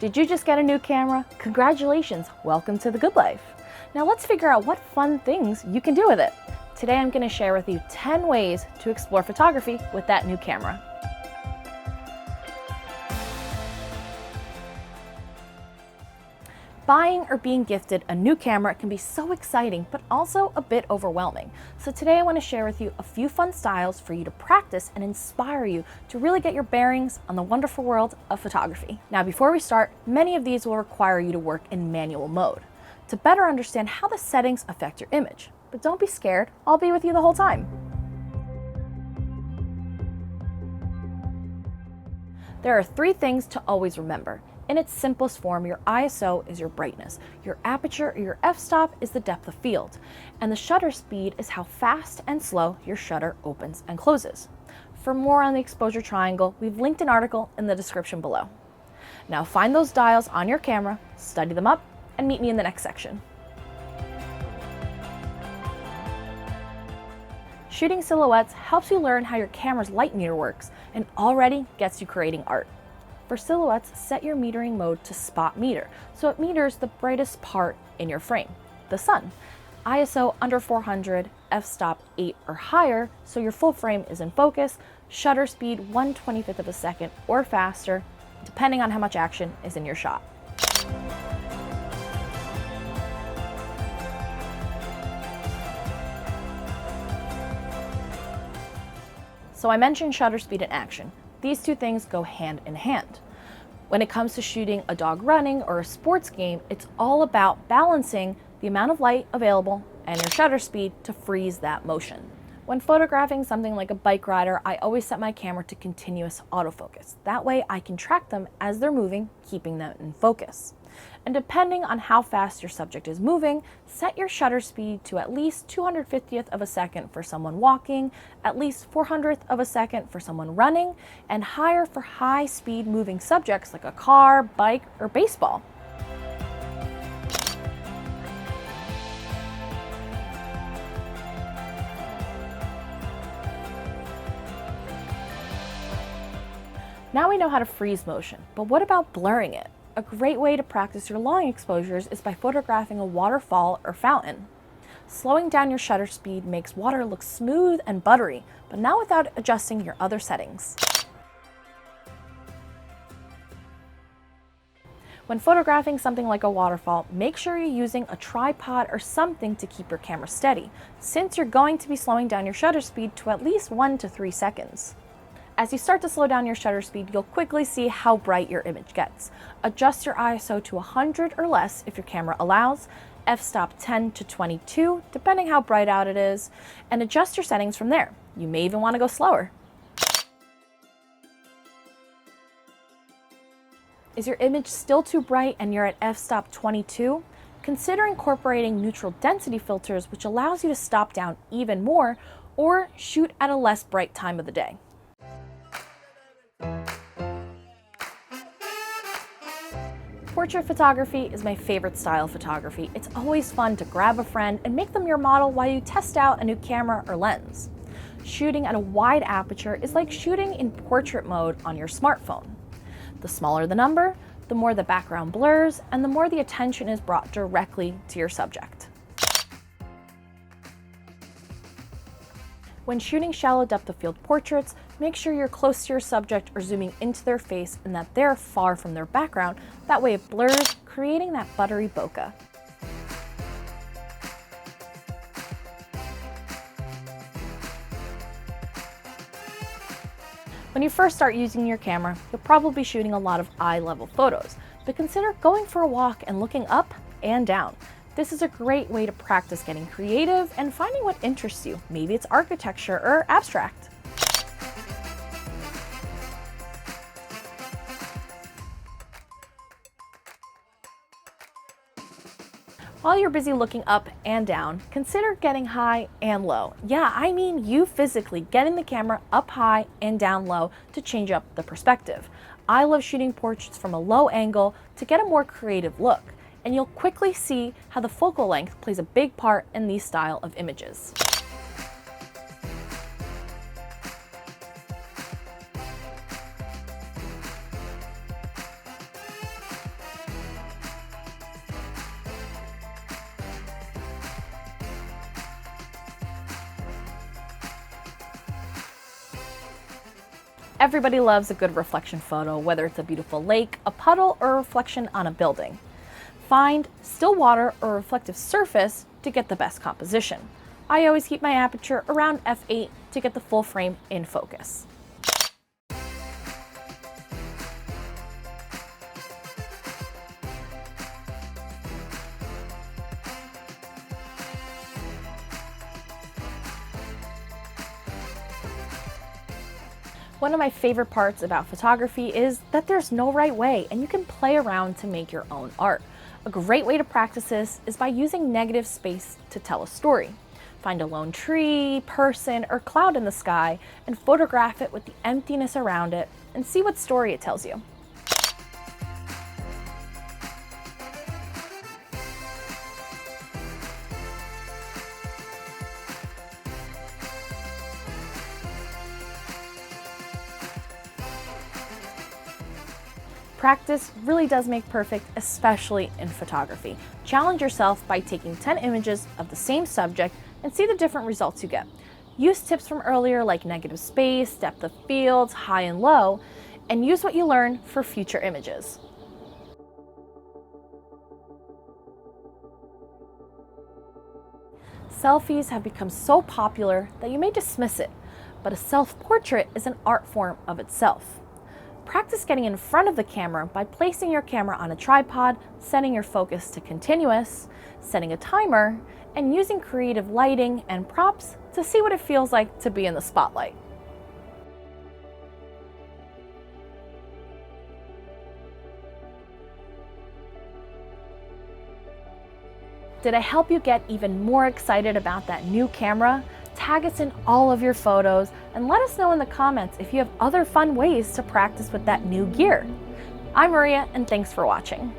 Did you just get a new camera? Congratulations, welcome to the good life. Now let's figure out what fun things you can do with it. Today I'm going to share with you 10 ways to explore photography with that new camera. Buying or being gifted a new camera can be so exciting, but also a bit overwhelming. So today I want to share with you a few fun styles for you to practice and inspire you to really get your bearings on the wonderful world of photography. Now, before we start, many of these will require you to work in manual mode to better understand how the settings affect your image. But don't be scared, I'll be with you the whole time. There are 3 things to always remember. In its simplest form, your ISO is your brightness, your aperture or your f-stop is the depth of field, and the shutter speed is how fast and slow your shutter opens and closes. For more on the exposure triangle, we've linked an article in the description below. Now find those dials on your camera, study them up, and meet me in the next section. Shooting silhouettes helps you learn how your camera's light meter works and already gets you creating art. For silhouettes, set your metering mode to spot meter, so it meters the brightest part in your frame, the sun. ISO under 400, f-stop 8 or higher, so your full frame is in focus, shutter speed 1/25 of a second or faster, depending on how much action is in your shot. So I mentioned shutter speed and action. These 2 things go hand in hand. When it comes to shooting a dog running or a sports game, it's all about balancing the amount of light available and your shutter speed to freeze that motion. When photographing something like a bike rider, I always set my camera to continuous autofocus. That way I can track them as they're moving, keeping them in focus. And depending on how fast your subject is moving, set your shutter speed to at least 250th of a second for someone walking, at least 400th of a second for someone running, and higher for high-speed moving subjects like a car, bike, or baseball. Now we know how to freeze motion, but what about blurring it? A great way to practice your long exposures is by photographing a waterfall or fountain. Slowing down your shutter speed makes water look smooth and buttery, but not without adjusting your other settings. When photographing something like a waterfall, make sure you're using a tripod or something to keep your camera steady, since you're going to be slowing down your shutter speed to at least 1 to 3 seconds. As you start to slow down your shutter speed, you'll quickly see how bright your image gets. Adjust your ISO to 100 or less if your camera allows, f-stop 10 to 22, depending how bright out it is, and adjust your settings from there. You may even want to go slower. Is your image still too bright and you're at f-stop 22? Consider incorporating neutral density filters, which allows you to stop down even more, or shoot at a less bright time of the day. Portrait photography is my favorite style of photography. It's always fun to grab a friend and make them your model while you test out a new camera or lens. Shooting at a wide aperture is like shooting in portrait mode on your smartphone. The smaller the number, the more the background blurs, and the more the attention is brought directly to your subject. When shooting shallow depth of field portraits, make sure you're close to your subject or zooming into their face and that they're far from their background. That way it blurs, creating that buttery bokeh. When you first start using your camera, you'll probably be shooting a lot of eye-level photos, but consider going for a walk and looking up and down. This is a great way to practice getting creative and finding what interests you. Maybe it's architecture or abstract. While you're busy looking up and down, consider getting high and low. Yeah, I mean you physically getting the camera up high and down low to change up the perspective. I love shooting portraits from a low angle to get a more creative look, and you'll quickly see how the focal length plays a big part in these style of images. Everybody loves a good reflection photo, whether it's a beautiful lake, a puddle, or a reflection on a building. Find still water or reflective surface to get the best composition. I always keep my aperture around f8 to get the full frame in focus. One of my favorite parts about photography is that there's no right way and you can play around to make your own art. A great way to practice this is by using negative space to tell a story. Find a lone tree, person, or cloud in the sky and photograph it with the emptiness around it and see what story it tells you. Practice really does make perfect, especially in photography. Challenge yourself by taking 10 images of the same subject and see the different results you get. Use tips from earlier like negative space, depth of fields, high and low, and use what you learn for future images. Selfies have become so popular that you may dismiss it, but a self-portrait is an art form of itself. Practice getting in front of the camera by placing your camera on a tripod, setting your focus to continuous, setting a timer, and using creative lighting and props to see what it feels like to be in the spotlight. Did I help you get even more excited about that new camera? Tag us in all of your photos and let us know in the comments if you have other fun ways to practice with that new gear. I'm Maria, and thanks for watching.